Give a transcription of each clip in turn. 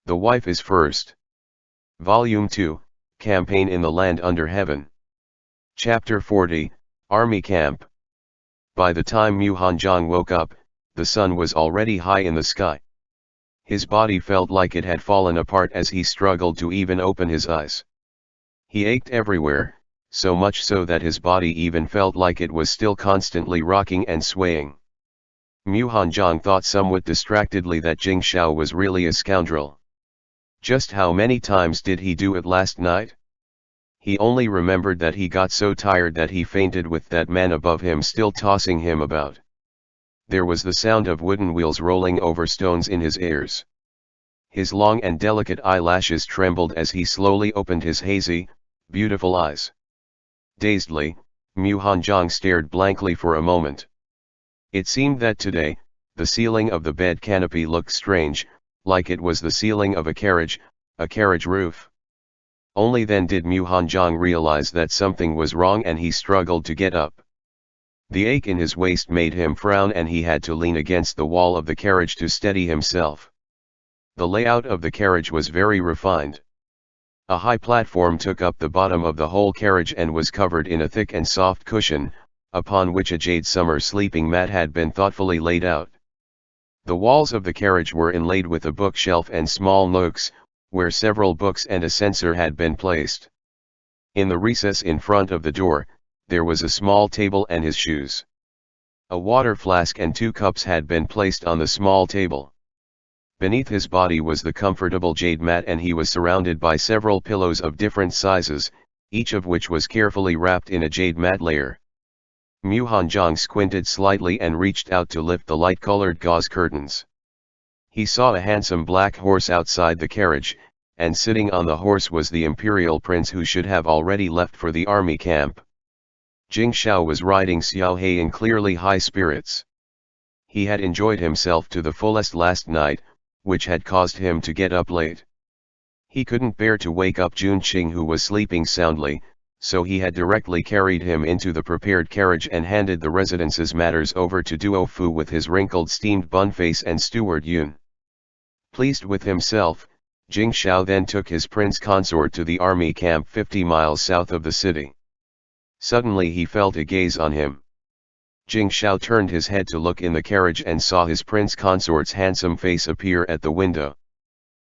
The Wife is First. Volume 2, Campaign in the Land Under Heaven. Chapter 40, Army Camp. By the time Mu Hanzhong woke up, the sun was already high in the sky. His body felt like it had fallen apart as he struggled to even open his eyes. He ached everywhere, so much so that his body even felt like it was still constantly rocking and swaying. Mu Hanzhong thought somewhat distractedly that Jing Xiao was really a scoundrel. Just how many times did he do it last night? He only remembered that he got so tired that he fainted with that man above him still tossing him about. There was the sound of wooden wheels rolling over stones in his ears. His long and delicate eyelashes trembled as he slowly opened his hazy, beautiful eyes. Dazedly, Mu Hanzhong stared blankly for a moment. It seemed that today, the ceiling of the bed canopy looked strange, like it was the ceiling of a carriage roof. Only then did Mu Hanzhong realize that something was wrong and he struggled to get up. The ache in his waist made him frown and he had to lean against the wall of the carriage to steady himself. The layout of the carriage was very refined. A high platform took up the bottom of the whole carriage and was covered in a thick and soft cushion, upon which a jade summer sleeping mat had been thoughtfully laid out. The walls of the carriage were inlaid with a bookshelf and small nooks, where several books and a censer had been placed. In the recess in front of the door, there was a small table and his shoes. A water flask and 2 cups had been placed on the small table. Beneath his body was the comfortable jade mat and he was surrounded by several pillows of different sizes, each of which was carefully wrapped in a jade mat layer. Mu Hanzhong squinted slightly and reached out to lift the light-colored gauze curtains. He saw a handsome black horse outside the carriage, and sitting on the horse was the imperial prince who should have already left for the army camp. Jing Xiao was riding Xiao He in clearly high spirits. He had enjoyed himself to the fullest last night, which had caused him to get up late. He couldn't bear to wake up Jun Qing who was sleeping soundly, so he had directly carried him into the prepared carriage and handed the residence's matters over to Duo Fu with his wrinkled steamed bun face and steward Yun. Pleased with himself, Jing Xiao then took his prince consort to the army camp 50 miles south of the city. Suddenly he felt a gaze on him. Jing Xiao turned his head to look in the carriage and saw his prince consort's handsome face appear at the window.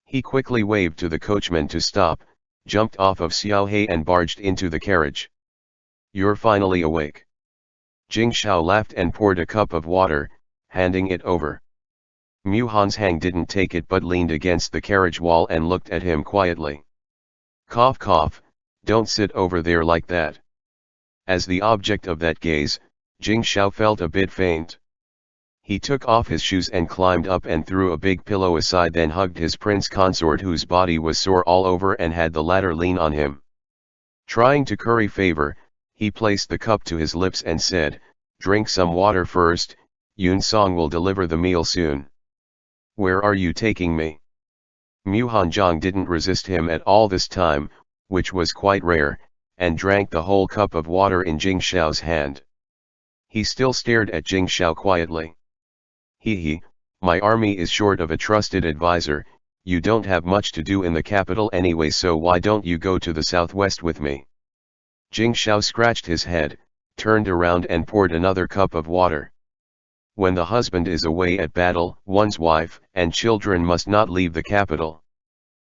He quickly waved to the coachman to stop, jumped off of Xiao He and barged into the carriage. "You're finally awake." Jing Xiao laughed and poured a cup of water, handing it over. Mu Hanzhong didn't take it but leaned against the carriage wall and looked at him quietly. "Cough cough, don't sit over there like that." As the object of that gaze, Jing Xiao felt a bit faint. He took off his shoes and climbed up and threw a big pillow aside, then hugged his prince consort whose body was sore all over and had the latter lean on him. Trying to curry favor, he placed the cup to his lips and said, "Drink some water first, Yun Song will deliver the meal soon." "Where are you taking me?" Mu Hanzhong didn't resist him at all this time, which was quite rare, and drank the whole cup of water in Jing Xiao's hand. He still stared at Jing Xiao quietly. He, my army is short of a trusted advisor, you don't have much to do in the capital anyway, so why don't you go to the southwest with me?" Jing Xiao scratched his head, turned around and poured another cup of water. When the husband is away at battle, one's wife and children must not leave the capital.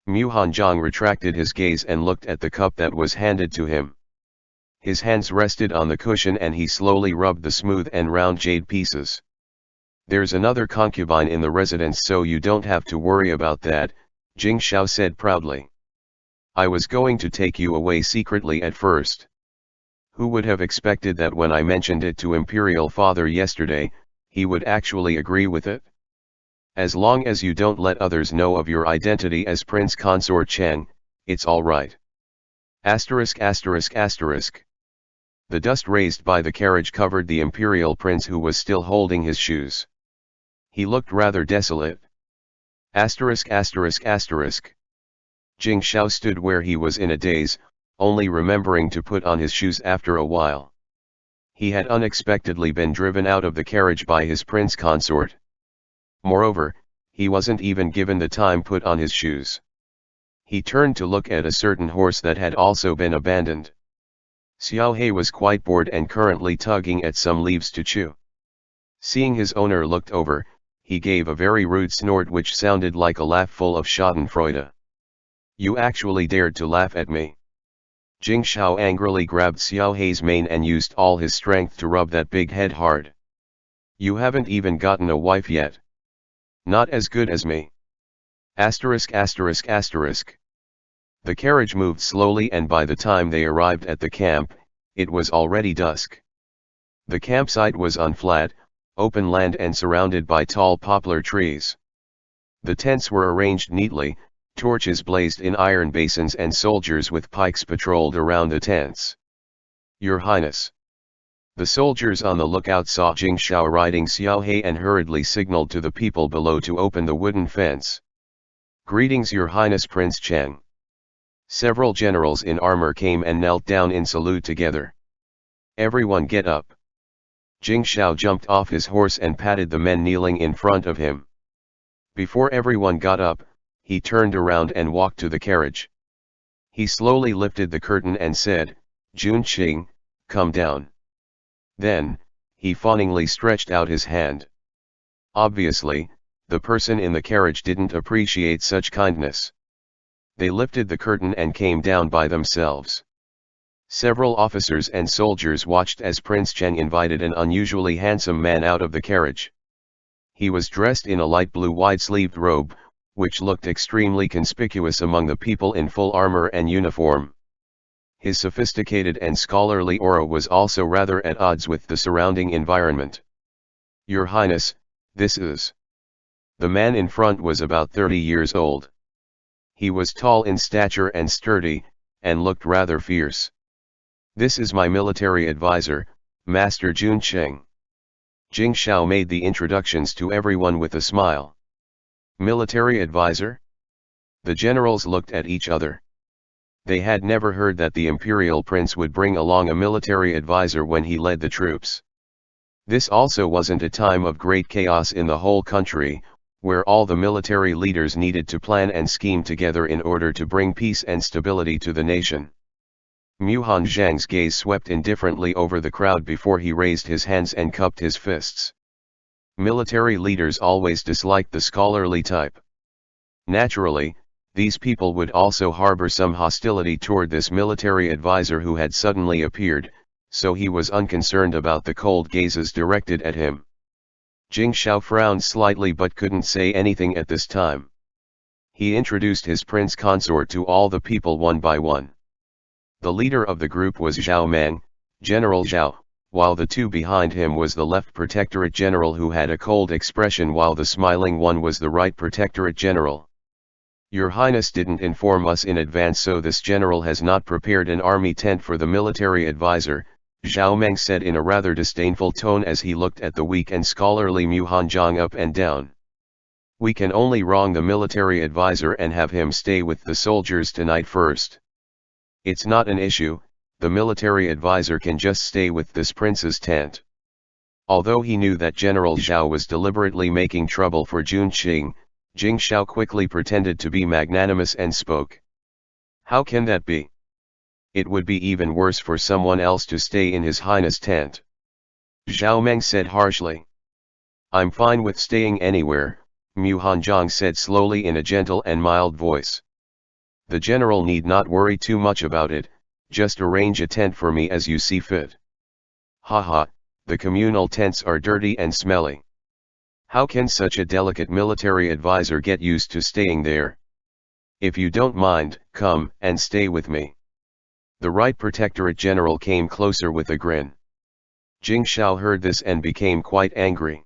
Mu Hanzhong retracted his gaze and looked at the cup that was handed to him. His hands rested on the cushion and he slowly rubbed the smooth and round jade pieces. "There's another concubine in the residence, so you don't have to worry about that," Jing Xiao said proudly. "I was going to take you away secretly at first. Who would have expected that when I mentioned it to Imperial Father yesterday, he would actually agree with it? As long as you don't let others know of your identity as Prince Consort Chang, it's all right." ******. The dust raised by the carriage covered the imperial prince who was still holding his shoes. He looked rather desolate. *****. Jing Xiao stood where he was in a daze, only remembering to put on his shoes after a while. He had unexpectedly been driven out of the carriage by his prince consort. Moreover, he wasn't even given the time put on his shoes. He turned to look at a certain horse that had also been abandoned. Xiao He was quite bored and currently tugging at some leaves to chew. Seeing his owner looked over, he gave a very rude snort which sounded like a laugh full of schadenfreude. You actually dared to laugh at me. Jing Shao angrily grabbed Xiao He's mane and used all his strength to rub that big head hard. You haven't even gotten a wife yet. Not as good as me. Asterisk asterisk asterisk. The carriage moved slowly and by the time they arrived at the camp, it was already dusk. The campsite was on flat, open land and surrounded by tall poplar trees. The tents were arranged neatly, torches blazed in iron basins and soldiers with pikes patrolled around the tents. Your Highness. The soldiers on the lookout saw Jing Shao riding Xiao He and hurriedly signaled to the people below to open the wooden fence. Greetings Your Highness Prince Cheng. Several generals in armor came and knelt down in salute together. Everyone get up. Jing Shao jumped off his horse and patted the men kneeling in front of him. Before everyone got up, he turned around and walked to the carriage. He slowly lifted the curtain and said, Jun Qing, come down. Then, he fawningly stretched out his hand. Obviously, the person in the carriage didn't appreciate such kindness. They lifted the curtain and came down by themselves. Several officers and soldiers watched as Prince Cheng invited an unusually handsome man out of the carriage. He was dressed in a light blue wide-sleeved robe, which looked extremely conspicuous among the people in full armor and uniform. His sophisticated and scholarly aura was also rather at odds with the surrounding environment. Your Highness, this is... The man in front was about 30 years old. He was tall in stature and sturdy, and looked rather fierce. This is my military advisor, Master Jun Qing. Jing Shao made the introductions to everyone with a smile. Military advisor? The generals looked at each other. They had never heard that the imperial prince would bring along a military advisor when he led the troops. This also wasn't a time of great chaos in the whole country, where all the military leaders needed to plan and scheme together in order to bring peace and stability to the nation. Muhan Zhang's gaze swept indifferently over the crowd before he raised his hands and cupped his fists. Military leaders always disliked the scholarly type. Naturally, these people would also harbor some hostility toward this military advisor who had suddenly appeared, so he was unconcerned about the cold gazes directed at him. Jing Shao frowned slightly but couldn't say anything at this time. He introduced his prince consort to all the people one by one. The leader of the group was Zhao Mang, General Zhao, while the two behind him was the left protectorate general who had a cold expression while the smiling one was the right protectorate general. Your Highness didn't inform us in advance, so this general has not prepared an army tent for the military advisor, Zhao Meng said in a rather disdainful tone as he looked at the weak and scholarly Muhan Zhang up and down. We can only wrong the military advisor and have him stay with the soldiers tonight first. It's not an issue, the military advisor can just stay with this prince's tent. Although he knew that General Zhao was deliberately making trouble for Jun Qing, Jing Shao quickly pretended to be magnanimous and spoke. How can that be? It would be even worse for someone else to stay in His Highness' tent. Zhao Meng said harshly. I'm fine with staying anywhere, Muhan Zhang said slowly in a gentle and mild voice. The general need not worry too much about it, just arrange a tent for me as you see fit. Haha, the communal tents are dirty and smelly. How can such a delicate military advisor get used to staying there? If you don't mind, come and stay with me. The right protectorate general came closer with a grin. Jing Shao heard this and became quite angry.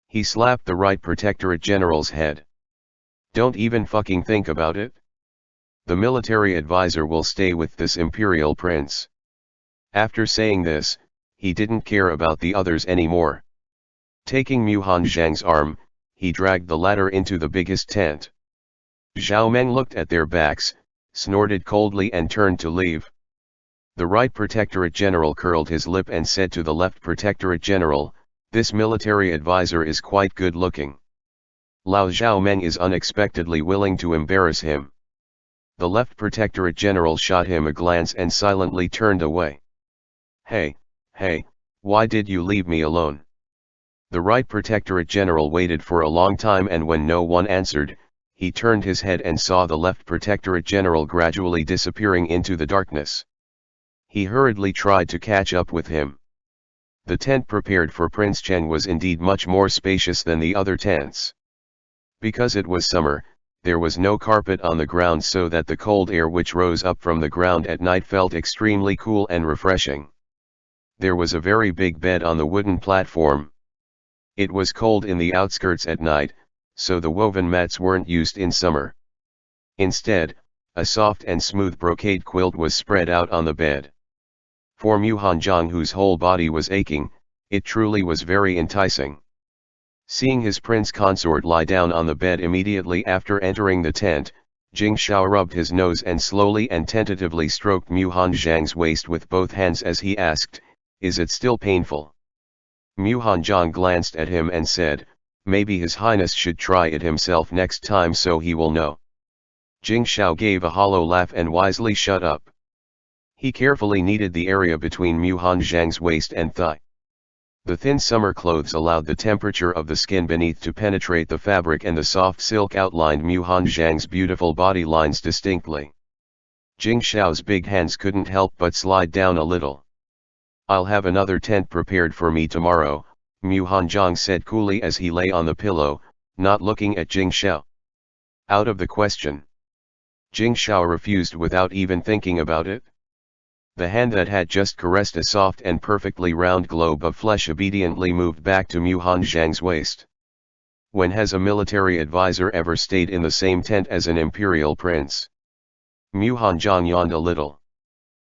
He slapped the right protectorate general's head. Don't even fucking think about it. The military advisor will stay with this imperial prince. After saying this, he didn't care about the others anymore. Taking Muhan Zhang's arm, he dragged the latter into the biggest tent. Zhao Meng looked at their backs, snorted coldly and turned to leave. The right protectorate general curled his lip and said to the left protectorate general, "This military advisor is quite good looking. Lao Xiaomeng is unexpectedly willing to embarrass him. The left protectorate general shot him a glance and silently turned away. Hey, why did you leave me alone? The right protectorate general waited for a long time, and when no one answered, he turned his head and saw the left protectorate general gradually disappearing into the darkness. He hurriedly tried to catch up with him. The tent prepared for Prince Cheng was indeed much more spacious than the other tents. Because it was summer, there was no carpet on the ground, so that the cold air which rose up from the ground at night felt extremely cool and refreshing. There was a very big bed on the wooden platform. It was cold in the outskirts at night, so the woven mats weren't used in summer. Instead, a soft and smooth brocade quilt was spread out on the bed. For Mu Hanjiang, whose whole body was aching, it truly was very enticing. Seeing his prince consort lie down on the bed immediately after entering the tent, Jing Shao rubbed his nose and slowly and tentatively stroked Mu Hanjiang's waist with both hands as he asked, "Is it still painful?" Mu Hanjiang glanced at him and said, "Maybe His Highness should try it himself next time so he will know." Jing Shao gave a hollow laugh and wisely shut up. He carefully kneaded the area between Mu Hanjiang's waist and thigh. The thin summer clothes allowed the temperature of the skin beneath to penetrate the fabric, and the soft silk outlined Mu Hanjiang's beautiful body lines distinctly. Jing Shao's big hands couldn't help but slide down a little. "I'll have another tent prepared for me tomorrow," Mu Hanjiang said coolly as he lay on the pillow, not looking at Jing Shao. "Out of the question." Jing Shao refused without even thinking about it. The hand that had just caressed a soft and perfectly round globe of flesh obediently moved back to Mu Hanjiang's waist. When has a military advisor ever stayed in the same tent as an imperial prince? Mu Hanjiang yawned a little.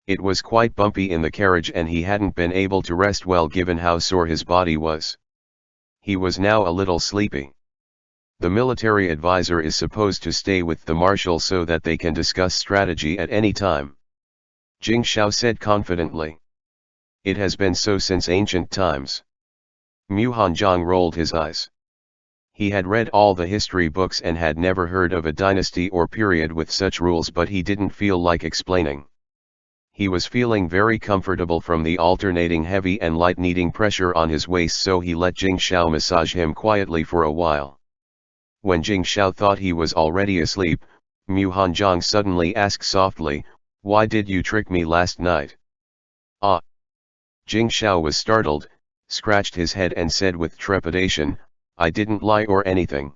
It was quite bumpy in the carriage, and he hadn't been able to rest well given how sore his body was. He was now a little sleepy. The military advisor is supposed to stay with the marshal so that they can discuss strategy at any time, Jing Shao said confidently. "It has been so since ancient times." Mu Hanjiang rolled his eyes. He had read all the history books and had never heard of a dynasty or period with such rules, but he didn't feel like explaining. He was feeling very comfortable from the alternating heavy and light kneading pressure on his waist, so he let Jing Shao massage him quietly for a while. When Jing Shao thought he was already asleep, Mu Hanjiang suddenly asked softly, "Why did you trick me last night?" "Ah." Jing Shao was startled, scratched his head and said with trepidation, "I didn't lie or anything.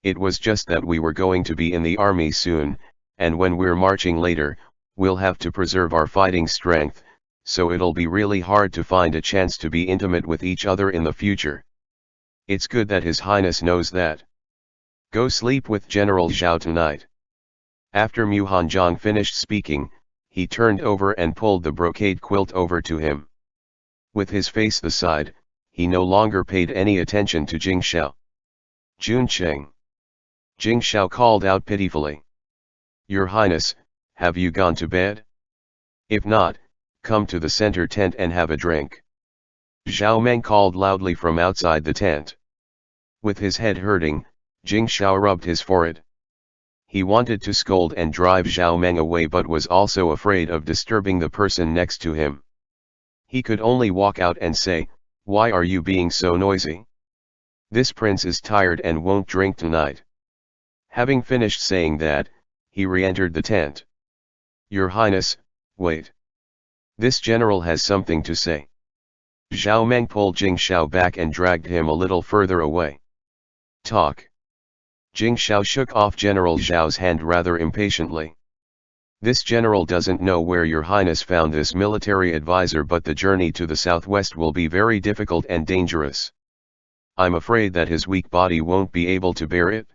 It was just that we were going to be in the army soon, and when we're marching later, we'll have to preserve our fighting strength, so it'll be really hard to find a chance to be intimate with each other in the future. It's good that His Highness knows that. Go sleep with General Zhao tonight." After Mu Hanjiang finished speaking, he turned over and pulled the brocade quilt over to him. With his face the side, he no longer paid any attention to Jing Shao. "Jun Cheng." Jing Shao called out pitifully. "Your Highness, have you gone to bed? If not, come to the center tent and have a drink." Zhao Meng called loudly from outside the tent. With his head hurting, Jing Shao rubbed his forehead. He wanted to scold and drive Zhao Meng away, but was also afraid of disturbing the person next to him. He could only walk out and say, "Why are you being so noisy? This prince is tired and won't drink tonight." Having finished saying that, he re-entered the tent. "Your Highness, wait. This general has something to say." Zhao Meng pulled Jing Shao back and dragged him a little further away. "Talk." Jing Shao shook off General Zhao's hand rather impatiently. "This general doesn't know where your Highness found this military advisor, but the journey to the southwest will be very difficult and dangerous. I'm afraid that his weak body won't be able to bear it.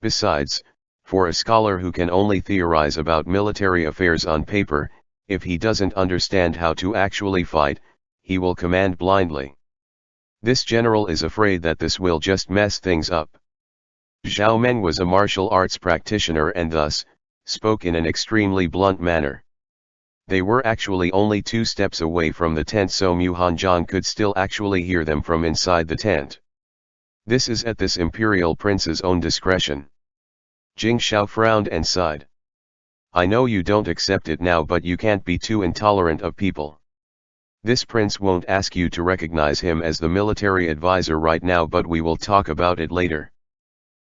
Besides, for a scholar who can only theorize about military affairs on paper, if he doesn't understand how to actually fight, he will command blindly. This general is afraid that this will just mess things up." Zhao Meng was a martial arts practitioner and thus, spoke in an extremely blunt manner. They were actually only 2 steps away from the tent, so Mu Hanjiang could still actually hear them from inside the tent. This is at this imperial prince's own discretion. Jing Shao frowned and sighed. I know you don't accept it now, but you can't be too intolerant of people. This prince won't ask you to recognize him as the military advisor right now, but we will talk about it later.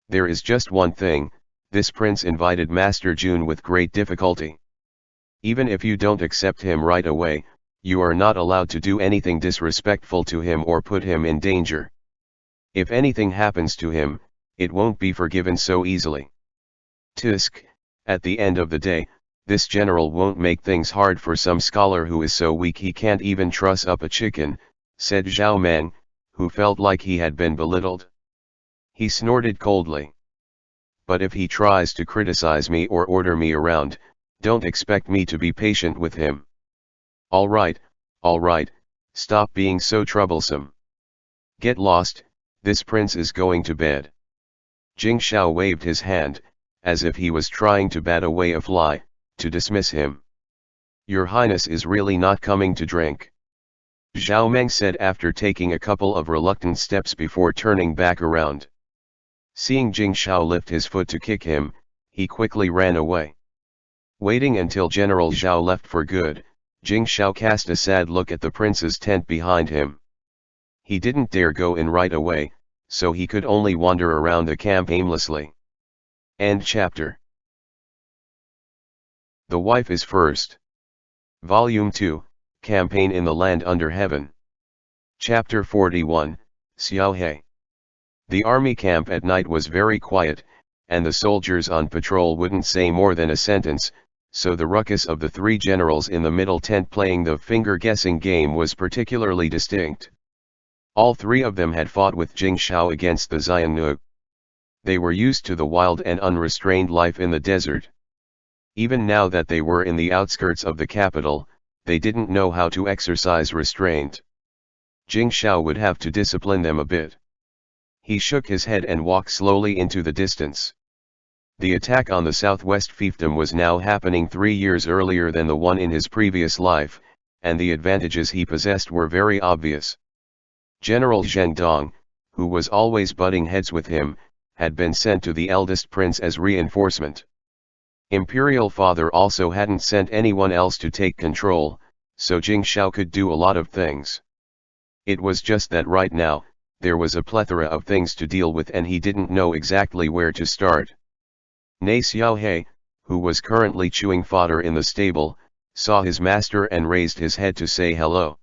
There is just one thing, this prince invited Master Jun with great difficulty. Even if you don't accept him right away, you are not allowed to do anything disrespectful to him or put him in danger. If anything happens to him, it won't be forgiven so easily. Tusk, at the end of the day, this general won't make things hard for some scholar who is so weak he can't even truss up a chicken, said Zhao Meng, who felt like he had been belittled. He snorted coldly. But if he tries to criticize me or order me around, don't expect me to be patient with him. All right, stop being so troublesome. Get lost, this prince is going to bed. Jing Shao waved his hand, as if he was trying to bat away a fly, to dismiss him. Your Highness is really not coming to drink? Zhao Meng said after taking a couple of reluctant steps before turning back around. Seeing Jing Shao lift his foot to kick him, he quickly ran away. Waiting until General Zhao left for good, Jing Shao cast a sad look at the prince's tent behind him. He didn't dare go in right away, so he could only wander around the camp aimlessly. End chapter. The Wife is First. Volume 2, Campaign in the Land Under Heaven. Chapter 41, Xiao He. The army camp at night was very quiet, and the soldiers on patrol wouldn't say more than a sentence, so the ruckus of the three generals in the middle tent playing the finger-guessing game was particularly distinct. All three of them had fought with Jing Shao against the Xiongnu. They were used to the wild and unrestrained life in the desert. Even now that they were in the outskirts of the capital, they didn't know how to exercise restraint. Jing Shao would have to discipline them a bit. He shook his head and walked slowly into the distance. The attack on the southwest fiefdom was now happening 3 years earlier than the one in his previous life, and the advantages he possessed were very obvious. General Zheng Dong, who was always butting heads with him, had been sent to the eldest prince as reinforcement. Imperial Father also hadn't sent anyone else to take control, so Jing Shao could do a lot of things. It was just that right now, there was a plethora of things to deal with and he didn't know exactly where to start. Ne Xiao He, who was currently chewing fodder in the stable, saw his master and raised his head to say hello.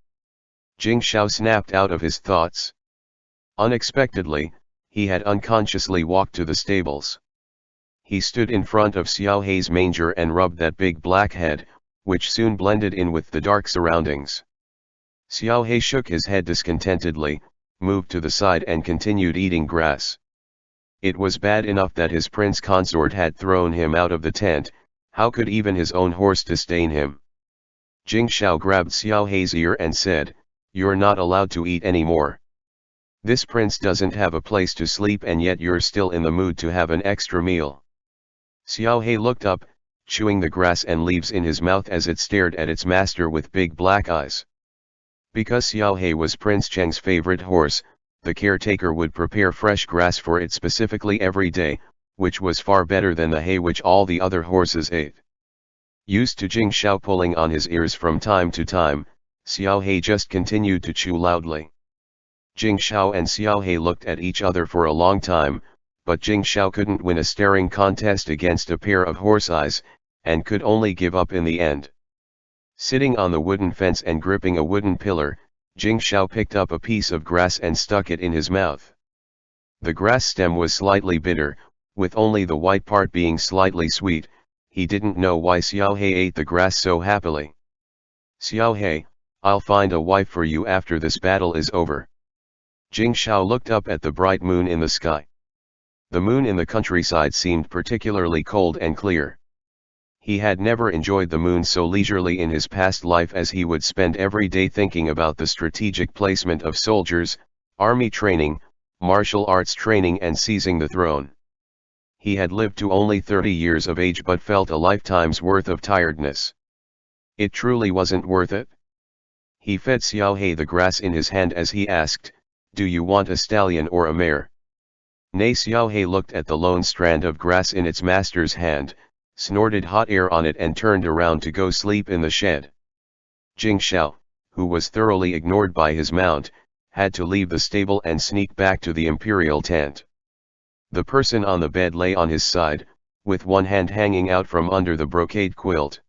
Jing Shao snapped out of his thoughts. Unexpectedly, he had unconsciously walked to the stables. He stood in front of Xiao He's manger and rubbed that big black head, which soon blended in with the dark surroundings. Xiao He shook his head discontentedly, moved to the side and continued eating grass. It was bad enough that his prince consort had thrown him out of the tent, how could even his own horse disdain him? Jing Shao grabbed Xiao He's ear and said, "You're not allowed to eat anymore. This prince doesn't have a place to sleep and yet you're still in the mood to have an extra meal." Xiao He looked up, chewing the grass and leaves in his mouth as it stared at its master with big black eyes. Because Xiao He was Prince Cheng's favorite horse, the caretaker would prepare fresh grass for it specifically every day, which was far better than the hay which all the other horses ate. Used to Jing Shao pulling on his ears from time to time, Xiao He just continued to chew loudly. Jing Shao and Xiao He looked at each other for a long time, but Jing Shao couldn't win a staring contest against a pair of horse eyes, and could only give up in the end. Sitting on the wooden fence and gripping a wooden pillar, Jing Shao picked up a piece of grass and stuck it in his mouth. The grass stem was slightly bitter, with only the white part being slightly sweet. He didn't know why Xiao He ate the grass so happily. "Xiao He, I'll find a wife for you after this battle is over." Jing Shao looked up at the bright moon in the sky. The moon in the countryside seemed particularly cold and clear. He had never enjoyed the moon so leisurely in his past life, as he would spend every day thinking about the strategic placement of soldiers, army training, martial arts training and seizing the throne. He had lived to only 30 years of age but felt a lifetime's worth of tiredness. It truly wasn't worth it. He fed Xiao He the grass in his hand as he asked, "Do you want a stallion or a mare?" Ye Qian He looked at the lone strand of grass in its master's hand, snorted hot air on it and turned around to go sleep in the shed. Jing Shao, who was thoroughly ignored by his mount, had to leave the stable and sneak back to the imperial tent. The person on the bed lay on his side, with one hand hanging out from under the brocade quilt.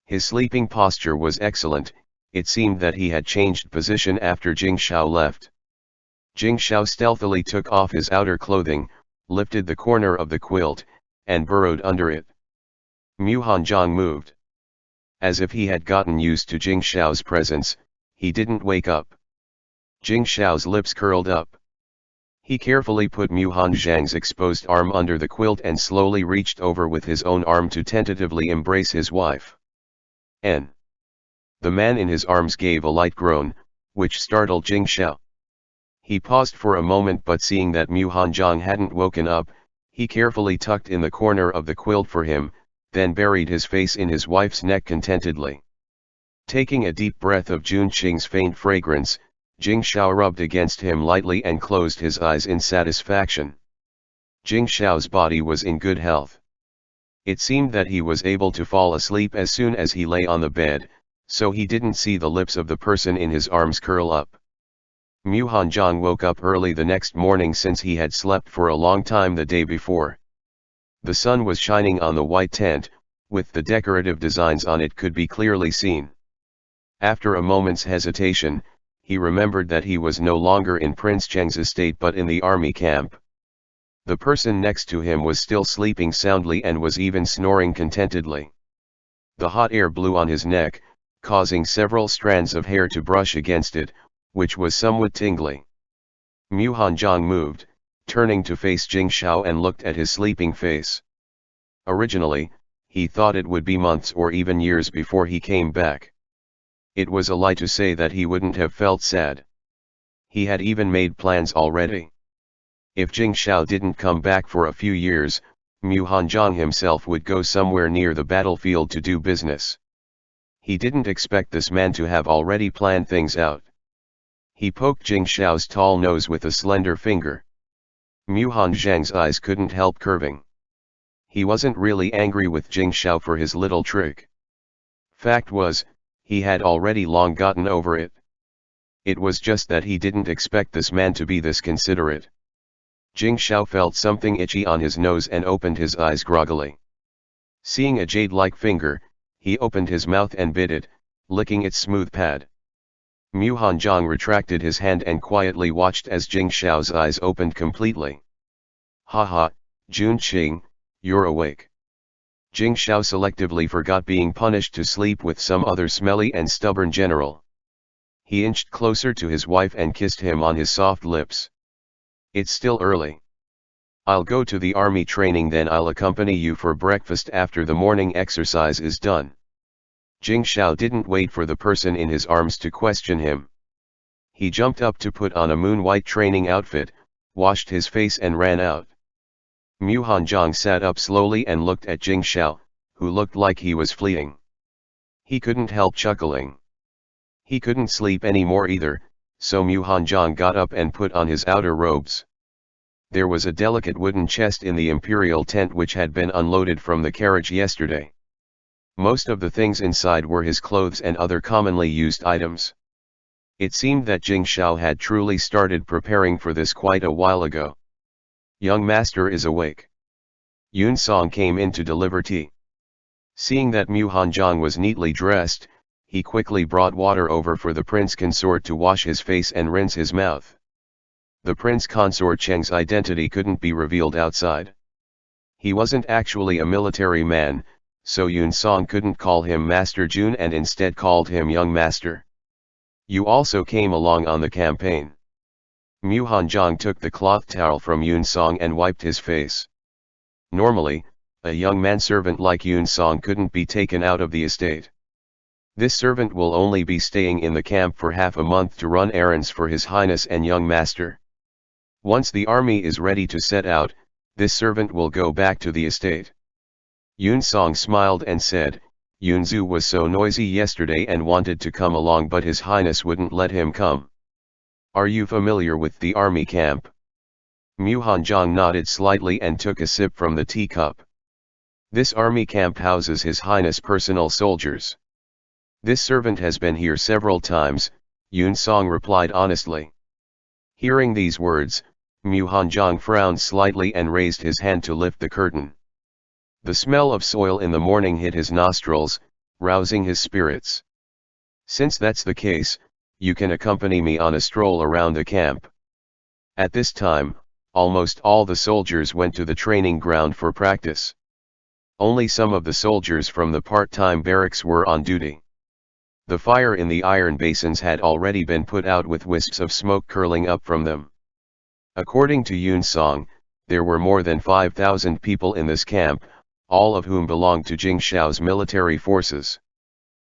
His sleeping posture was excellent. It seemed that he had changed position after Jing Shao left. Jing Shao stealthily took off his outer clothing, lifted the corner of the quilt, and burrowed under it. Mu Hanzhong moved. As if he had gotten used to Jing Shao's presence, he didn't wake up. Jing Shao's lips curled up. He carefully put Mu Hanzhong's exposed arm under the quilt and slowly reached over with his own arm to tentatively embrace his wife. N. The man in his arms gave a light groan, which startled Jing Shao. He paused for a moment, but seeing that Mu Hanzhong hadn't woken up, he carefully tucked in the corner of the quilt for him, then buried his face in his wife's neck contentedly. Taking a deep breath of Jun Qing's faint fragrance, Jing Shao rubbed against him lightly and closed his eyes in satisfaction. Jing Shao's body was in good health. It seemed that he was able to fall asleep as soon as he lay on the bed, so he didn't see the lips of the person in his arms curl up. Mu Hanzhong woke up early the next morning since he had slept for a long time the day before. The sun was shining on the white tent, with the decorative designs on it could be clearly seen. After a moment's hesitation, he remembered that he was no longer in Prince Cheng's estate but in the army camp. The person next to him was still sleeping soundly and was even snoring contentedly. The hot air blew on his neck, causing several strands of hair to brush against it, which was somewhat tingly. Mu Hanzhong moved, turning to face Jing Shao and looked at his sleeping face. Originally, he thought it would be months or even years before he came back. It was a lie to say that he wouldn't have felt sad. He had even made plans already. If Jing Shao didn't come back for a few years, Mu Hanzhong himself would go somewhere near the battlefield to do business. He didn't expect this man to have already planned things out. He poked Jing Shao's tall nose with a slender finger. Mu Hanzhong's eyes couldn't help curving. He wasn't really angry with Jing Shao for his little trick. Fact was, he had already long gotten over it. It was just that he didn't expect this man to be this considerate. Jing Shao felt something itchy on his nose and opened his eyes groggily. Seeing a jade-like finger, he opened his mouth and bit it, licking its smooth pad. Mu Hanzhong retracted his hand and quietly watched as Jing Shao's eyes opened completely. "Ha ha, Jun Qing, you're awake." Jing Shao selectively forgot being punished to sleep with some other smelly and stubborn general. He inched closer to his wife and kissed him on his soft lips. "It's still early. I'll go to the army training, then I'll accompany you for breakfast after the morning exercise is done." Jing Shao didn't wait for the person in his arms to question him. He jumped up to put on a moon-white training outfit, washed his face and ran out. Mu Hanzhong sat up slowly and looked at Jing Shao, who looked like he was fleeing. He couldn't help chuckling. He couldn't sleep anymore either, so Mu Hanzhong got up and put on his outer robes. There was a delicate wooden chest in the imperial tent which had been unloaded from the carriage yesterday. Most of the things inside were his clothes and other commonly used items. It seemed that Jing Shao had truly started preparing for this quite a while ago. "Young master is awake." Yun Song came in to deliver tea. Seeing that Mu Hanzhong was neatly dressed, he quickly brought water over for the prince consort to wash his face and rinse his mouth. The prince consort Cheng's identity couldn't be revealed outside. He wasn't actually a military man, so Yun Song couldn't call him Master Jun and instead called him Young Master. "You also came along on the campaign." Mu Hanzhong took the cloth towel from Yun Song and wiped his face. Normally, a young manservant like Yun Song couldn't be taken out of the estate. This servant will only be staying in the camp for half a month to run errands for His Highness and Young Master. Once the army is ready to set out, this servant will go back to the estate. Yun Song smiled and said, "Yun Zhu was so noisy yesterday and wanted to come along, but His Highness wouldn't let him come." "Are you familiar with the army camp?" Mu Hanjiang nodded slightly and took a sip from the teacup. This army camp houses His Highness' personal soldiers. This servant has been here several times, Yun Song replied honestly. Hearing these words, Mu Hanjiang frowned slightly and raised his hand to lift the curtain. The smell of soil in the morning hit his nostrils, rousing his spirits. Since that's the case, you can accompany me on a stroll around the camp. At this time, almost all the soldiers went to the training ground for practice. Only some of the soldiers from the part-time barracks were on duty. The fire in the iron basins had already been put out with wisps of smoke curling up from them. According to Yun Song, there were more than 5,000 people in this camp, all of whom belonged to Jing Shao's military forces.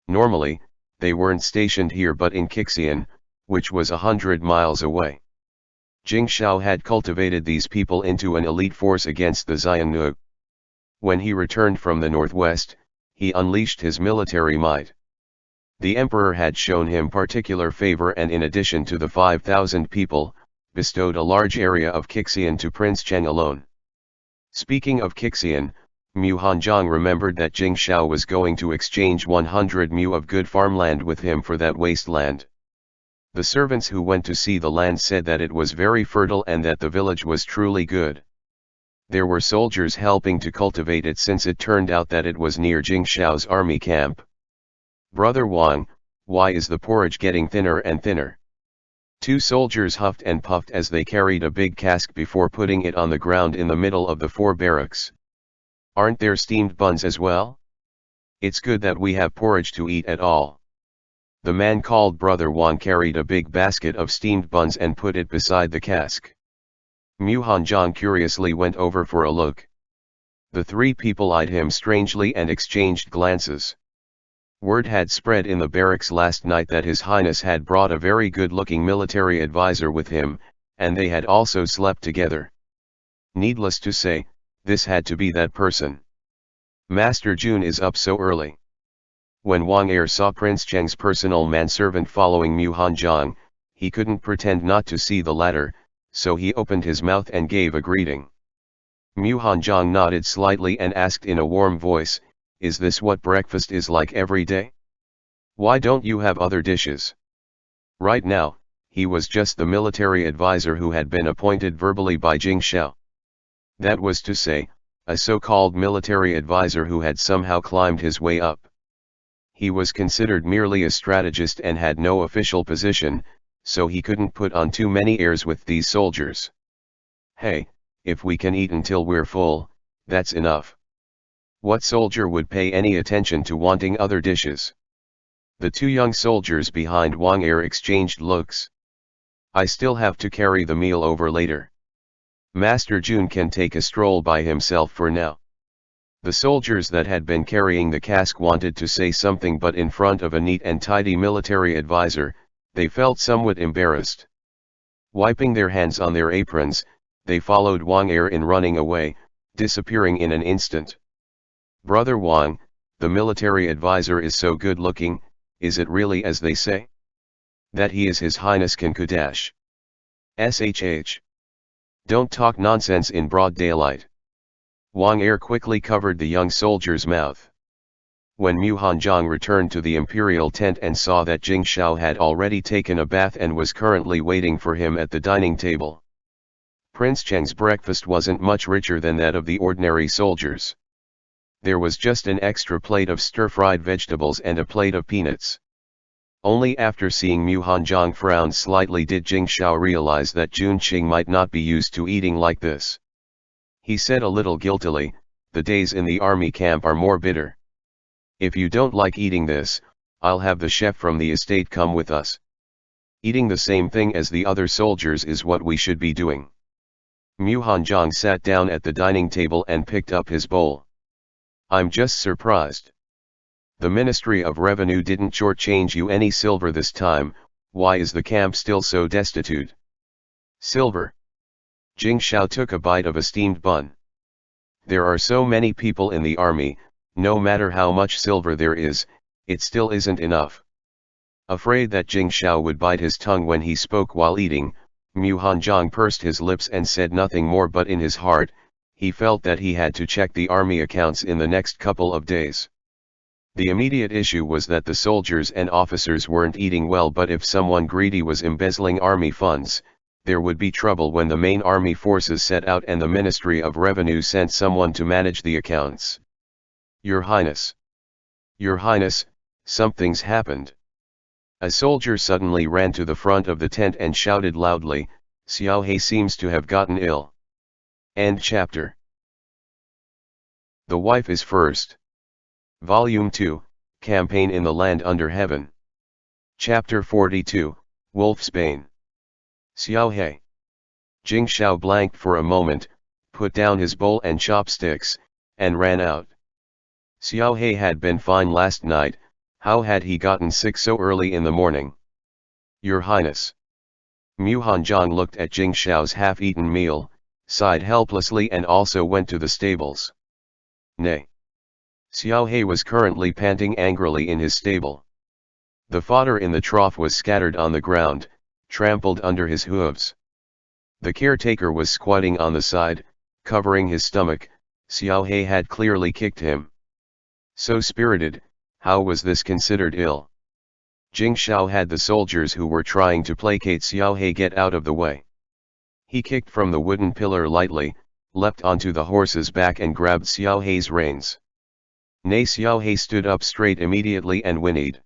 Normally, they weren't stationed here but in Qian, which was 100 miles away. Jing Shao had cultivated these people into an elite force against the Xiongnu. When he returned from the northwest, he unleashed his military might. The emperor had shown him particular favor and in addition to the 5,000 people, bestowed a large area of Qian to Prince Cheng alone. Speaking of Qian, Mu Hanjiang remembered that Jing Shao was going to exchange 100 mu of good farmland with him for that wasteland. The servants who went to see the land said that it was very fertile and that the village was truly good. There were soldiers helping to cultivate it since it turned out that it was near Jing Shao's army camp. Brother Wang, why is the porridge getting thinner and thinner? Two soldiers huffed and puffed as they carried a big cask before putting it on the ground in the middle of the 4 barracks. Aren't there steamed buns as well? It's good that we have porridge to eat at all. The man called Brother Wang carried a big basket of steamed buns and put it beside the cask. Mu Hanjiang curiously went over for a look. The 3 people eyed him strangely and exchanged glances. Word had spread in the barracks last night that His Highness had brought a very good-looking military advisor with him, and they had also slept together. Needless to say, this had to be that person. Master Jun is up so early. When Wang Er saw Prince Cheng's personal manservant following Mu Hanjiang, he couldn't pretend not to see the latter, so he opened his mouth and gave a greeting. Mu Hanjiang nodded slightly and asked in a warm voice, "Is this what breakfast is like every day? Why don't you have other dishes?" Right now, he was just the military advisor who had been appointed verbally by Jing Shao. That was to say, a so-called military advisor who had somehow climbed his way up. He was considered merely a strategist and had no official position, so he couldn't put on too many airs with these soldiers. Hey, if we can eat until we're full, that's enough. What soldier would pay any attention to wanting other dishes? The 2 young soldiers behind Wang Er exchanged looks. I still have to carry the meal over later. Master Jun can take a stroll by himself for now. The soldiers that had been carrying the cask wanted to say something, but in front of a neat and tidy military advisor, they felt somewhat embarrassed. Wiping their hands on their aprons, they followed Wang Er in running away, disappearing in an instant. Brother Wang, the military advisor is so good looking, is it really as they say? That he is His Highness Kankudash. SHH. Don't talk nonsense in broad daylight. Wang Er quickly covered the young soldier's mouth. When Mu Hanjiang returned to the imperial tent and saw that Jing Shao had already taken a bath and was currently waiting for him at the dining table. Prince Cheng's breakfast wasn't much richer than that of the ordinary soldiers. There was just an extra plate of stir-fried vegetables and a plate of peanuts. Only after seeing Mu Hanjiang frown slightly did Jing Shao realize that Jun Qing might not be used to eating like this. He said a little guiltily, "The days in the army camp are more bitter. If you don't like eating this, I'll have the chef from the estate come with us. Eating the same thing as the other soldiers is what we should be doing." Mu Hanjiang sat down at the dining table and picked up his bowl. "I'm just surprised. The Ministry of Revenue didn't shortchange you any silver this time. Why is the camp still so destitute?" "Silver?" Jing Shao took a bite of a steamed bun. "There are so many people in the army, no matter how much silver there is, it still isn't enough." Afraid that Jing Shao would bite his tongue when he spoke while eating, Mu Hanzhong pursed his lips and said nothing more, but in his heart, he felt that he had to check the army accounts in the next couple of days. The immediate issue was that the soldiers and officers weren't eating well, but if someone greedy was embezzling army funds, there would be trouble when the main army forces set out and the Ministry of Revenue sent someone to manage the accounts. Your Highness. Your Highness, something's happened. A soldier suddenly ran to the front of the tent and shouted loudly, Xiao He seems to have gotten ill. End chapter. The Wife is First. Volume 2, Campaign in the Land Under Heaven. Chapter 42, Wolfsbane. Xiao He. Jing Shao blanked for a moment, put down his bowl and chopsticks, and ran out. Xiao He had been fine last night. How had he gotten sick so early in the morning? Your Highness. Mu Hanzhong looked at Jing Shao's half-eaten meal, sighed helplessly and also went to the stables. Nay. Xiao He was currently panting angrily in his stable. The fodder in the trough was scattered on the ground, trampled under his hooves. The caretaker was squatting on the side, covering his stomach. Xiao He had clearly kicked him. So spirited, how was this considered ill? Jing Shao had the soldiers who were trying to placate Xiao He get out of the way. He kicked from the wooden pillar lightly, leapt onto the horse's back and grabbed Xiao He's reins. Nay, Xiao He stood up straight immediately and whinnied.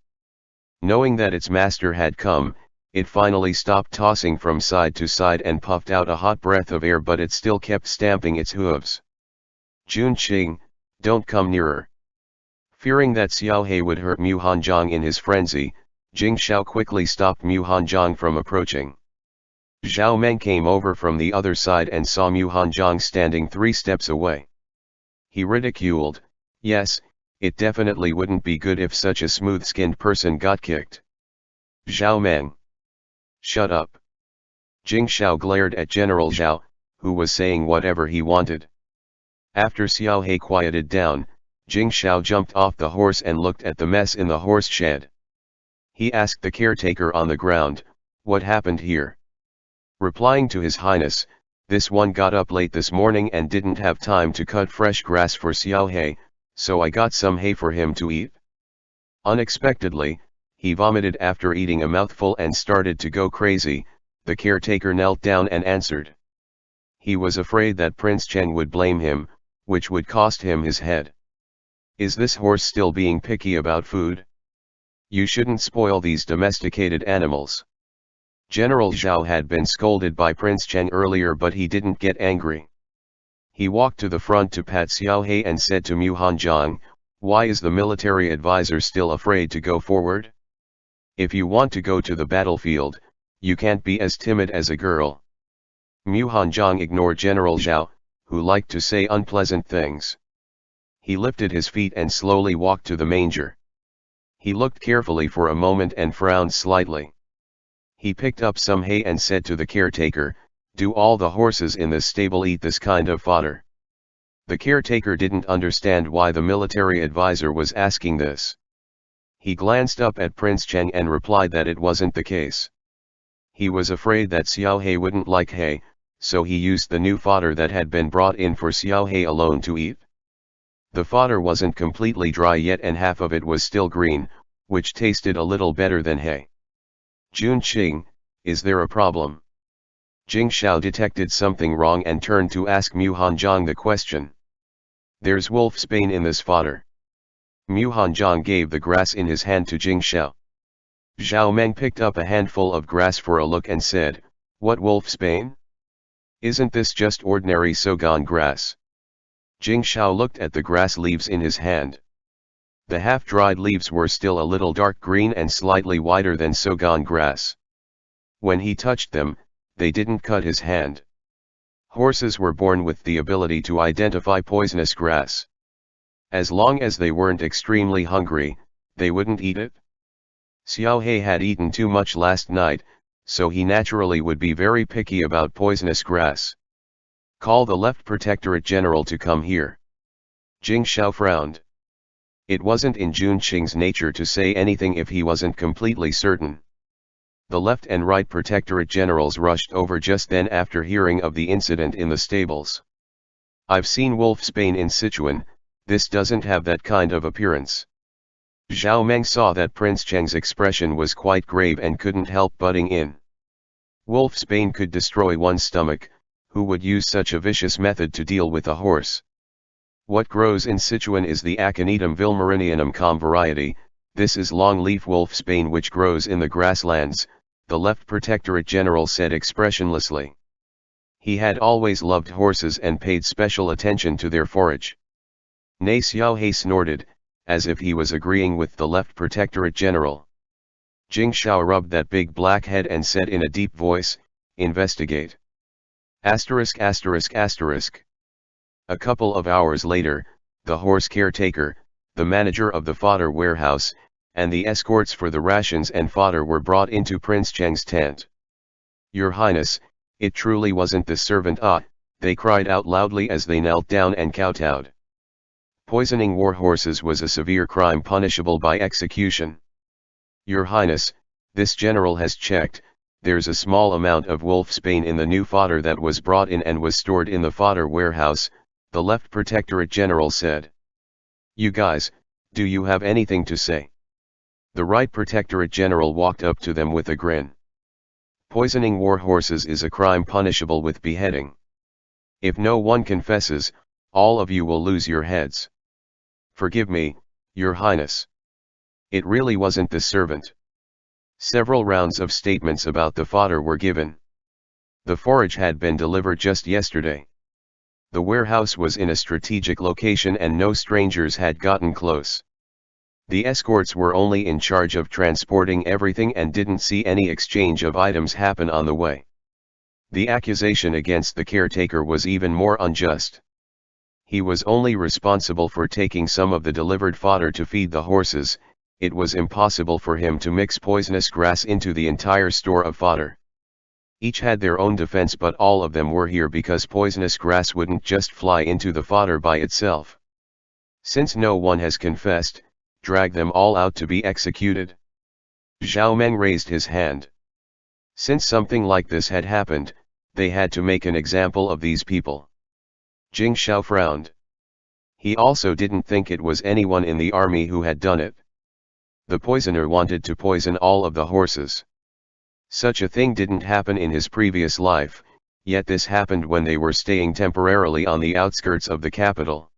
Knowing that its master had come, it finally stopped tossing from side to side and puffed out a hot breath of air, but it still kept stamping its hooves. Jun Qing, don't come nearer. Fearing that Xiao He would hurt Mu Hanzhong in his frenzy, Jing Shao quickly stopped Mu Hanzhong from approaching. Zhao Meng came over from the other side and saw Mu Hanzhong standing 3 steps away. He ridiculed, yes, it definitely wouldn't be good if such a smooth-skinned person got kicked. Zhao Meng. Shut up. Jing Shao glared at General Zhao, who was saying whatever he wanted. After Xiao He quieted down, Jing Shao jumped off the horse and looked at the mess in the horse shed. He asked the caretaker on the ground, what happened here? Replying to His Highness, this one got up late this morning and didn't have time to cut fresh grass for Xiao He, so I got some hay for him to eat. Unexpectedly, he vomited after eating a mouthful and started to go crazy. The caretaker knelt down and answered. He was afraid that Prince Chen would blame him, which would cost him his head. Is this horse still being picky about food? You shouldn't spoil these domesticated animals. General Zhao had been scolded by Prince Chen earlier, but he didn't get angry. He walked to the front to pat Xiao He and said to Mu Hanzhong, why is the military advisor still afraid to go forward? If you want to go to the battlefield, you can't be as timid as a girl. Mu Hanzhong ignored General Zhao, who liked to say unpleasant things. He lifted his feet and slowly walked to the manger. He looked carefully for a moment and frowned slightly. He picked up some hay and said to the caretaker, do all the horses in this stable eat this kind of fodder? The caretaker didn't understand why the military advisor was asking this. He glanced up at Prince Chen and replied that it wasn't the case. He was afraid that Xiao He wouldn't like hay, so he used the new fodder that had been brought in for Xiao He alone to eat. The fodder wasn't completely dry yet and half of it was still green, which tasted a little better than hay. Jun Qing, is there a problem? Jing Shao detected something wrong and turned to ask Mu Hanzhong the question. There's wolfsbane in this fodder. Mu Hanzhong gave the grass in his hand to Jing Shao. Zhao Meng picked up a handful of grass for a look and said, what wolfsbane? Isn't this just ordinary sogan grass? Jing Shao looked at the grass leaves in his hand. The half-dried leaves were still a little dark green and slightly wider than sogan grass. When he touched them, they didn't cut his hand. Horses were born with the ability to identify poisonous grass. As long as they weren't extremely hungry, they wouldn't eat it. Xiao He had eaten too much last night, so he naturally would be very picky about poisonous grass. Call the Left Protectorate General to come here. Jing Shao frowned. It wasn't in Jun Qing's nature to say anything if he wasn't completely certain. The left and right protectorate generals rushed over just then after hearing of the incident in the stables. "I've seen Wolfsbane in Sichuan, this doesn't have that kind of appearance." Zhao Meng saw that Prince Cheng's expression was quite grave and couldn't help butting in. Wolfsbane could destroy one's stomach, who would use such a vicious method to deal with a horse? What grows in Sichuan is the Aconitum vilmarinianum com variety. This is long-leaf wolfsbane which grows in the grasslands, the left protectorate general said expressionlessly. He had always loved horses and paid special attention to their forage. Ye Qian He snorted, as if he was agreeing with the left protectorate general. Jing Shao rubbed that big black head and said in a deep voice, "Investigate." Asterisk asterisk asterisk. A couple of hours later, the horse caretaker, the manager of the fodder warehouse, and the escorts for the rations and fodder were brought into Prince Cheng's tent. "Your Highness, it truly wasn't the servant, they cried out loudly as they knelt down and kowtowed. Poisoning war horses was a severe crime punishable by execution. Your Highness, this general has checked, there's a small amount of wolfsbane in the new fodder that was brought in and was stored in the fodder warehouse," the left protectorate general said. "You guys, do you have anything to say?" The right protectorate general walked up to them with a grin. "Poisoning war horses is a crime punishable with beheading. If no one confesses, all of you will lose your heads. Forgive me, Your Highness. It really wasn't the servant." Several rounds of statements about the fodder were given. The forage had been delivered just yesterday. The warehouse was in a strategic location and no strangers had gotten close. The escorts were only in charge of transporting everything and didn't see any exchange of items happen on the way. The accusation against the caretaker was even more unjust. He was only responsible for taking some of the delivered fodder to feed the horses. It was impossible for him to mix poisonous grass into the entire store of fodder. Each had their own defense, but all of them were here because poisonous grass wouldn't just fly into the fodder by itself. Since no one has confessed, drag them all out to be executed. Zhao Meng raised his hand. Since something like this had happened, they had to make an example of these people. Jing Shao frowned. He also didn't think it was anyone in the army who had done it. The poisoner wanted to poison all of the horses. Such a thing didn't happen in his previous life, yet this happened when they were staying temporarily on the outskirts of the capital.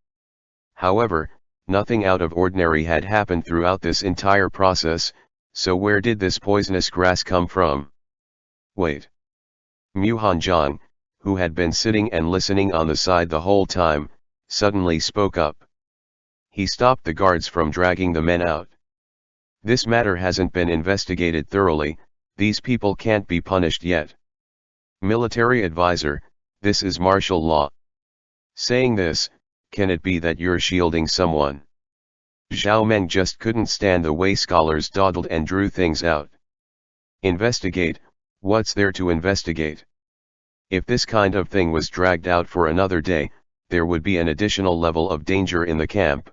However, nothing out of ordinary had happened throughout this entire process, so where did this poisonous grass come from? Wait. Mu Hanjiang, who had been sitting and listening on the side the whole time, suddenly spoke up. He stopped the guards from dragging the men out. "This matter hasn't been investigated thoroughly, these people can't be punished yet. Military advisor, this is martial law. Saying this, can it be that you're shielding someone?" Zhao Meng just couldn't stand the way scholars dawdled and drew things out. Investigate, what's there to investigate? If this kind of thing was dragged out for another day, there would be an additional level of danger in the camp.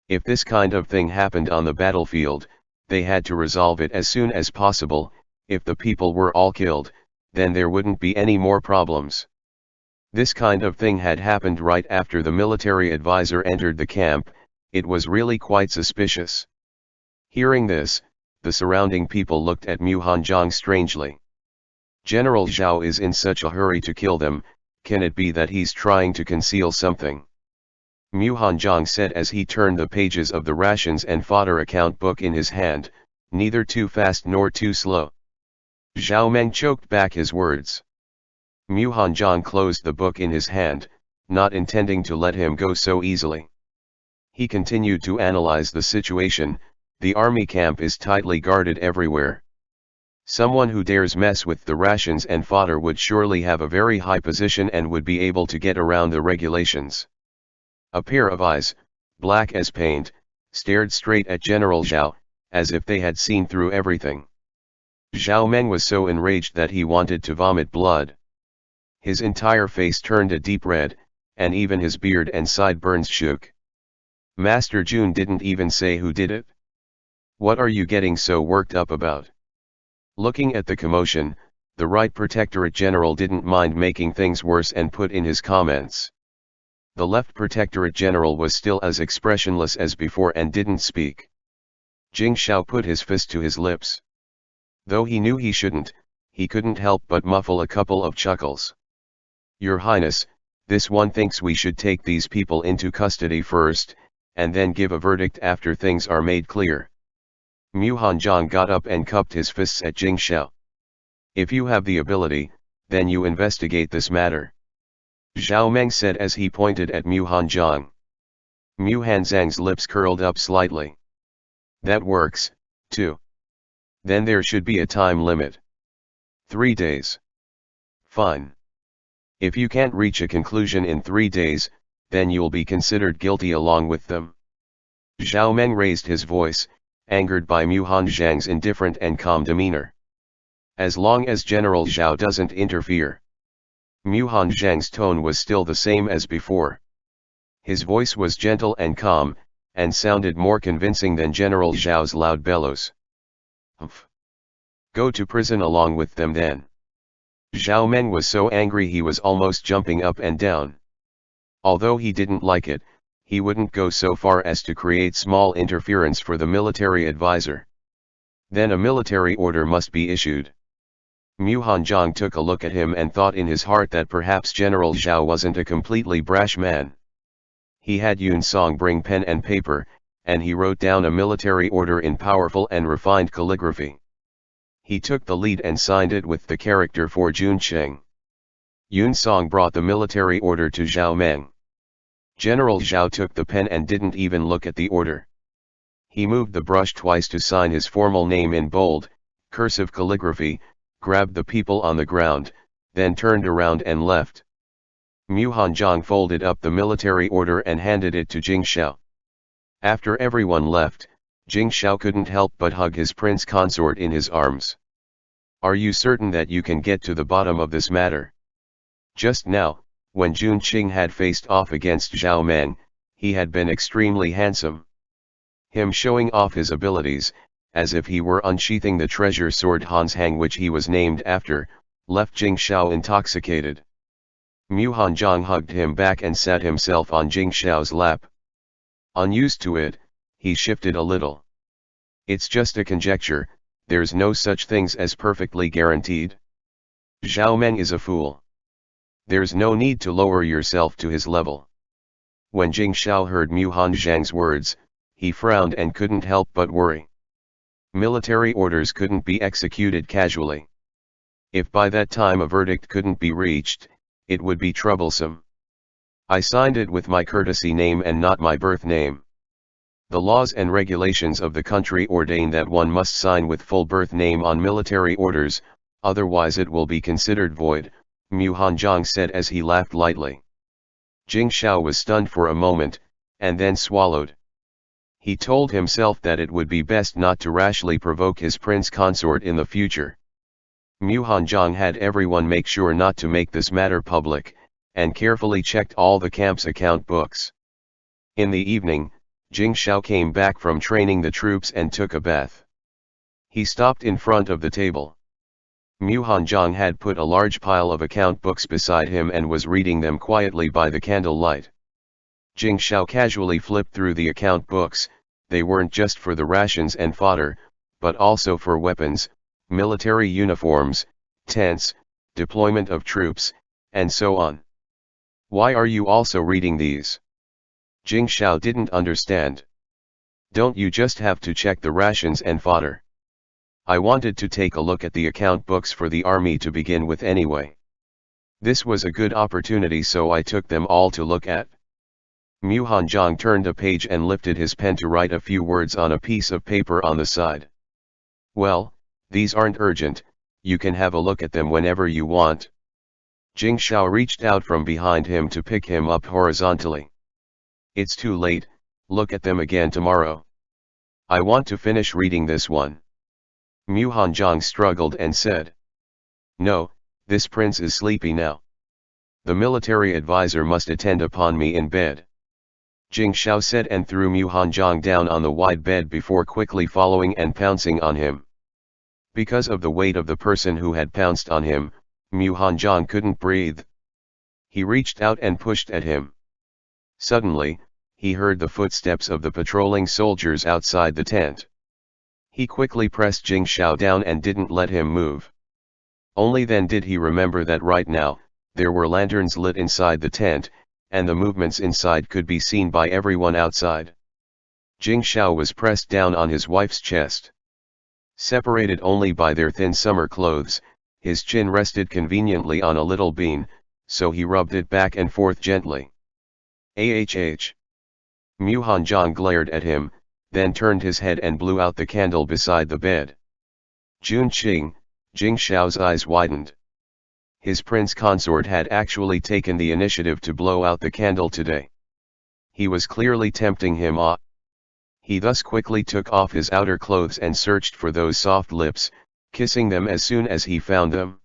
If this kind of thing happened on the battlefield, they had to resolve it as soon as possible. If the people were all killed, then there wouldn't be any more problems. This kind of thing had happened right after the military advisor entered the camp. It was really quite suspicious. Hearing this, the surrounding people looked at Mu Hanjiang strangely. General Zhao is in such a hurry to kill them, can it be that he's trying to conceal something? Mu Hanjiang said as he turned the pages of the rations and fodder account book in his hand, neither too fast nor too slow. Zhao Meng choked back his words. Mu Hanjiang closed the book in his hand, not intending to let him go so easily. He continued to analyze the situation. The army camp is tightly guarded everywhere. Someone who dares mess with the rations and fodder would surely have a very high position and would be able to get around the regulations. A pair of eyes, black as paint, stared straight at General Zhao, as if they had seen through everything. Zhao Meng was so enraged that he wanted to vomit blood. His entire face turned a deep red, and even his beard and sideburns shook. Master Jun didn't even say who did it. What are you getting so worked up about? Looking at the commotion, the right Protectorate General didn't mind making things worse and put in his comments. The left Protectorate General was still as expressionless as before and didn't speak. Jing Shao put his fist to his lips. Though he knew he shouldn't, he couldn't help but muffle a couple of chuckles. Your Highness, this one thinks we should take these people into custody first, and then give a verdict after things are made clear. Mu Hanzhong got up and cupped his fists at Jing Shao. If you have the ability, then you investigate this matter. Zhao Meng said as he pointed at Mu Hanzhong. Mu Hanzhong's lips curled up slightly. That works, too. Then there should be a time limit. 3 days. Fine. If you can't reach a conclusion in 3 days, then you'll be considered guilty along with them. Zhao Meng raised his voice, angered by Mu Hanzhong's indifferent and calm demeanor. As long as General Zhao doesn't interfere. Mu Hanzhong's tone was still the same as before. His voice was gentle and calm, and sounded more convincing than General Zhao's loud bellows. Humph. Go to prison along with them then. Zhao Meng was so angry he was almost jumping up and down. Although he didn't like it, he wouldn't go so far as to create small interference for the military advisor. Then a military order must be issued. Mu Hanzhong took a look at him and thought in his heart that perhaps General Zhao wasn't a completely brash man. He had Yun Song bring pen and paper, and he wrote down a military order in powerful and refined calligraphy. He took the lead and signed it with the character for Jun Cheng. Yun Song brought the military order to Zhao Meng. General Zhao took the pen and didn't even look at the order. He moved the brush twice to sign his formal name in bold, cursive calligraphy, grabbed the people on the ground, then turned around and left. Mu Hanzhong folded up the military order and handed it to Jing Shao. After everyone left, Jing Shao couldn't help but hug his prince consort in his arms. Are you certain that you can get to the bottom of this matter? Just now, when Jun Qing had faced off against Zhao Meng, he had been extremely handsome. Him showing off his abilities, as if he were unsheathing the treasure sword Hanzhang which he was named after, left Jing Shao intoxicated. Mu Hanzhong hugged him back and sat himself on Jing Shao's lap. Unused to it, he shifted a little. It's just a conjecture, there's no such things as perfectly guaranteed. Zhao Meng is a fool. There's no need to lower yourself to his level. When Jing Shao heard Mu Hanzhong's words, he frowned and couldn't help but worry. Military orders couldn't be executed casually. If by that time a verdict couldn't be reached, it would be troublesome. I signed it with my courtesy name and not my birth name. The laws and regulations of the country ordain that one must sign with full birth name on military orders, otherwise it will be considered void, Mu Hanzhong said as he laughed lightly. Jing Shao was stunned for a moment, and then swallowed. He told himself that it would be best not to rashly provoke his prince consort in the future. Mu Hanzhong had everyone make sure not to make this matter public, and carefully checked all the camp's account books. In the evening, Jing Shao came back from training the troops and took a bath. He stopped in front of the table. Mu Hanzhong had put a large pile of account books beside him and was reading them quietly by the candlelight. Jing Shao casually flipped through the account books. They weren't just for the rations and fodder, but also for weapons, military uniforms, tents, deployment of troops, and so on. Why are you also reading these? Jing Shao didn't understand. Don't you just have to check the rations and fodder? I wanted to take a look at the account books for the army to begin with anyway. This was a good opportunity, so I took them all to look at. Mu Hanzhong turned a page and lifted his pen to write a few words on a piece of paper on the side. Well, these aren't urgent, you can have a look at them whenever you want. Jing Shao reached out from behind him to pick him up horizontally. It's too late, look at them again tomorrow. I want to finish reading this one. Mu Hanzhong struggled and said. No, this prince is sleepy now. The military advisor must attend upon me in bed. Jing Shao said and threw Mu Hanzhong down on the wide bed before quickly following and pouncing on him. Because of the weight of the person who had pounced on him, Mu Hanzhong couldn't breathe. He reached out and pushed at him. Suddenly, he heard the footsteps of the patrolling soldiers outside the tent. He quickly pressed Jing Xiao down and didn't let him move. Only then did he remember that right now, there were lanterns lit inside the tent, and the movements inside could be seen by everyone outside. Jing Xiao was pressed down on his wife's chest. Separated only by their thin summer clothes, his chin rested conveniently on a little bean, so he rubbed it back and forth gently. Ahh. Mu Hanzhong glared at him, then turned his head and blew out the candle beside the bed. Jun Qing, Jing Xiao's eyes widened. His prince consort had actually taken the initiative to blow out the candle today. He was clearly tempting him off. He thus quickly took off his outer clothes and searched for those soft lips, kissing them as soon as he found them.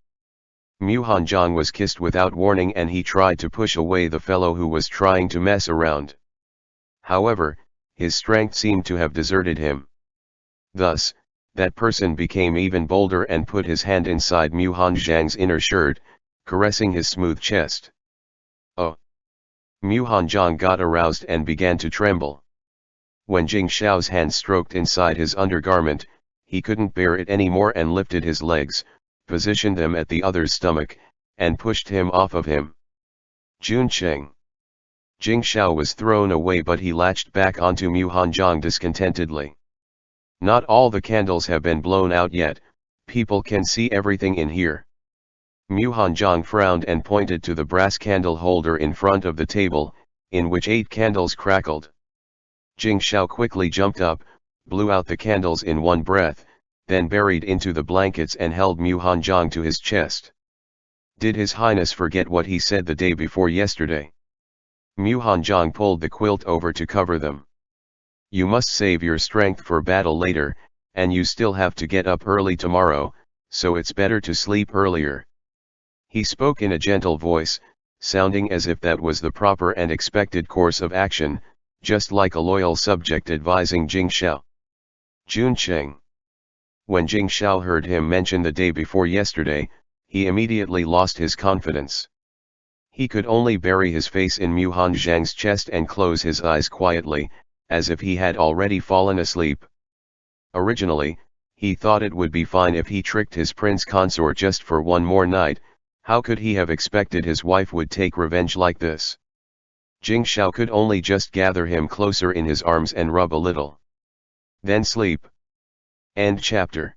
Mu Hanzhong was kissed without warning and he tried to push away the fellow who was trying to mess around. However, his strength seemed to have deserted him. Thus, that person became even bolder and put his hand inside Mu Hanzhong's inner shirt, caressing his smooth chest. Oh! Mu Hanzhong got aroused and began to tremble. When Jing Xiao's hand stroked inside his undergarment, he couldn't bear it anymore and lifted his legs, positioned them at the other's stomach, and pushed him off of him. Jun Qing. Jing Xiao was thrown away but he latched back onto Mu Hanzhong discontentedly. Not all the candles have been blown out yet, people can see everything in here. Mu Hanzhong frowned and pointed to the brass candle holder in front of the table, in which 8 candles crackled. Jing Xiao quickly jumped up, blew out the candles in one breath, then buried into the blankets and held Mu Hanzhong to his chest. Did His Highness forget what he said the day before yesterday? Mu Hanzhong pulled the quilt over to cover them. You must save your strength for battle later, and you still have to get up early tomorrow, so it's better to sleep earlier. He spoke in a gentle voice, sounding as if that was the proper and expected course of action, just like a loyal subject advising Jing Xiao. Jun Qing. When Jing Xiao heard him mention the day before yesterday, he immediately lost his confidence. He could only bury his face in Mu Hanzhong's chest and close his eyes quietly, as if he had already fallen asleep. Originally, he thought it would be fine if he tricked his prince consort just for one more night. How could he have expected his wife would take revenge like this? Jing Xiao could only just gather him closer in his arms and rub a little. Then sleep. End chapter.